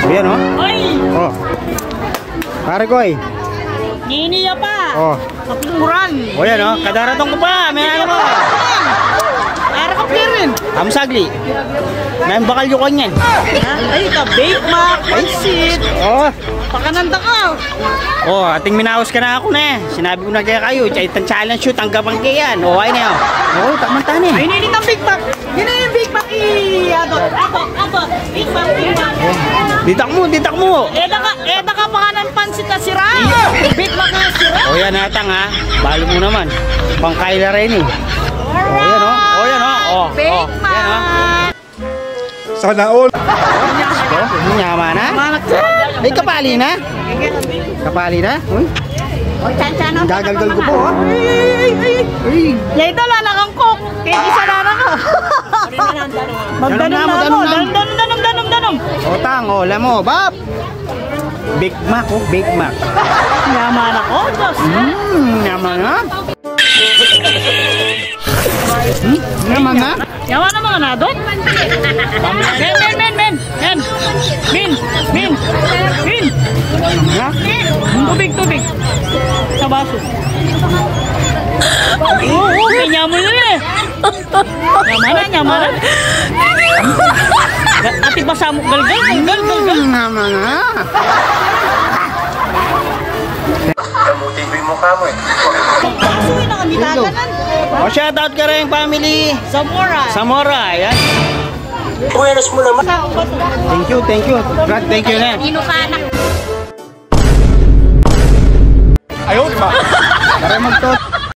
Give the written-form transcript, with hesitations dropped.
Ayan o. Oh. Pare ko eh. Niniya pa. Oh. Kapuran. O yan o. Kadaratong ko pa. May ano mo. Para ka rin. Amsagli. May bakal yung kanyan. Ay, ka-bake mac. Ay, shit. Oh. Pakananda ka. Oh, ating minaos ka na ako na. Sinabi ko na kaya kayo. Itang challenge shoot. Ang gabang kayan. O, ay na yun. Oo, tamang-tan eh. Ay, hindi ang Big Mac. Yun na yung Big Mac. Abot. Big Mac. Ditak mo. Eda ka pa ng pansit na sira. Big Mac na sira. O yan natang ha. Balo mo naman. Pangkaila rin eh. O yan o. Big Mac. Sana all. Nyama na. Ay, kapali na. Uy. O, chan-chan. Gagalgal ko po ha. Ay. Yan ito, lalakang cook. Kaya isa na ka. Magdanong. O tang, o alam mo, Bab. Big Mac, Big Mac. Yaman ako, Diyos. Yaman na. Yaman na. Yaman na mga nadot. Men. Tubig. Sa baso. Oo, kanya mo yun eh. Yaman na. Ati basa mo, galgal. Yaman na. Kamutin ko yung mukha mo eh. Suwi na kami taganan. O shoutout ka rin family. Zamora, yan. Buenos mo naman. Thank you. Brad, thank you na. Inukanak. Ayaw, di ba? Para magtot.